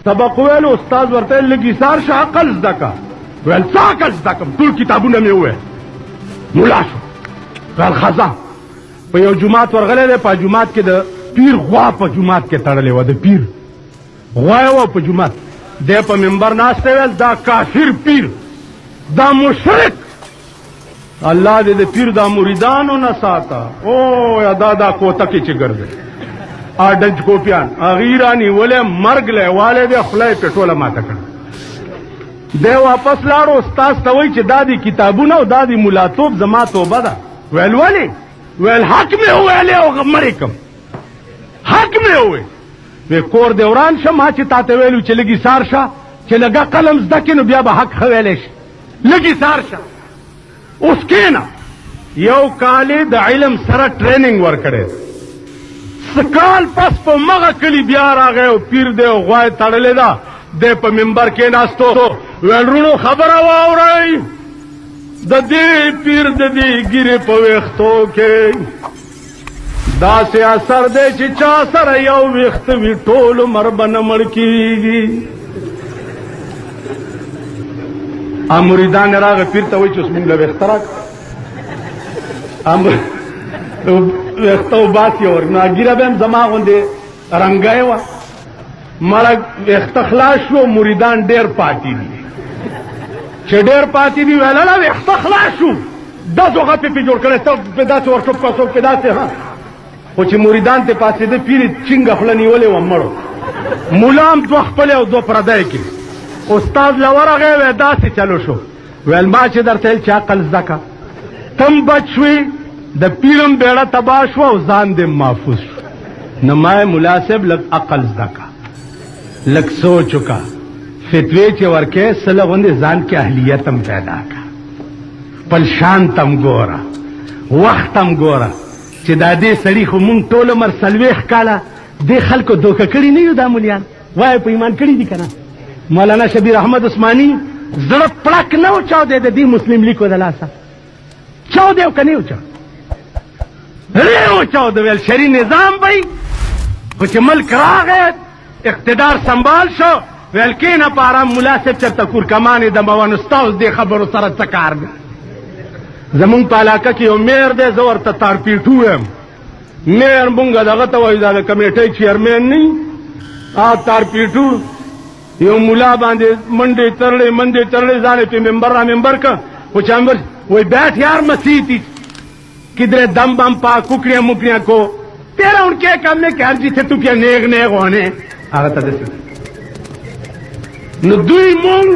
सबक वैल उस्ताद वर्ते लगी सार शाह अकल दका वैल सा अकल दकम टूल किताबुन में हुए मुलाशो वैल खजा पे यो जुमात वर्गले दे पा जुमात के द पीर गवा पे जुमात के तड़ले व दे पीर गवा वो पे जुमात दे पे मिंबर नास्ते वैल दा काफिर पीर दा मुशरिक अल्लाह दे दे पीर दा मुरीदानो न साता ओ या दादा को तकी चिगर दे आडज कोपियान अगीरानी बोले मर्ग ले वाले दे खुले पेट्रोल माता कर दे वापस लाड़ो उस्ताद तवई च दादी किताबुना और दादी मुलातोब जमा तोबा दा वेल वाले वेल हक में हुए ले मरे कम हक में हुए वे कोर देवरान शमा चिताते वेलू चलेगी सारशा चलेगा कलम दकिन बिया हक खवेलेश लगी सारशा उसके ना यो काले द इल्म सरा ट्रेनिंग वर करे सकाल पस पे मगा कली बियार आ गए पीर दे गवाए तड़ले दा दे पे मिंबर के नास्तो वेल रुणो खबर आवा रही ददी पीर ददी गिरे पवेख्तो के दा से असर दे चिचा सर यो वेख्त भी टोल मरबन मड़कीगी आ मुरीदान राग पीर तो वही चुस्मिन ला वेख्तरा वेख्तो बासी और ना गिरा बेम जमा होंदे रंगाए वा मड़ा वेख्तखलाशो मुरीदान डेर पाती दी छेडेर पाती दी वेला ना वेख्तखलाशो 10 वक्त पे जोड़ करे सब पेदा से वर्षों का सब पेदा से हाँ कुछ मुरीदान ते पासे दे पीर चिंग फलनी वाले वो मरो मुलाम दो खपले और दो परदाय की उस्ताद लवरा गए वेदा से चलो शो वेल माचे दर तेल चा कल्जा का तम बचवी द पीरम बेड़ा तबाशवा जान दे महफूज नमाए मुलासिब लग अकल का लग सो चुका फितवे चे वर्के सलगोंदे जान के अहलियतम पैदा का पलशान तम गोरा वक्तम गोरा चे दादे सड़ी खो मुंग टोल मर सलवेख काला दे खल को धोखा कड़ी नहीं हो दामुलियान वाय पे ईमान कड़ी दी कना मौलाना शबीर अहमद उस्मानी जरा पड़क न उचाओ दे दी मुस्लिम लीग को दलासा चाओ देव का नहीं उचाओ रे उचाओ दे वेल शरी निजाम भाई कुछ मुल्क रा गए इख्तिदार संभाल शो वेल के न पारा मुलासिब चरतकुर कमाने दमवान उस्ताद दे खबरों सर चकार में जमुंग पालाका की मेयर दे जोर तार पीठू है मेयर मुंगा दगा तो वही ज्यादा कमेटी चेयरमैन नहीं आ तार पीठू यो मुला बांधे मंडे तरले जाने पे मेंबर का वो चांबर वही बैठ यार मसीती किधरे दम बम पा कुकड़ियां मुकड़ियां को तेरा उनके काम में क्या जी थे तू क्या नेग होने आगता जैसे न दुई मूंग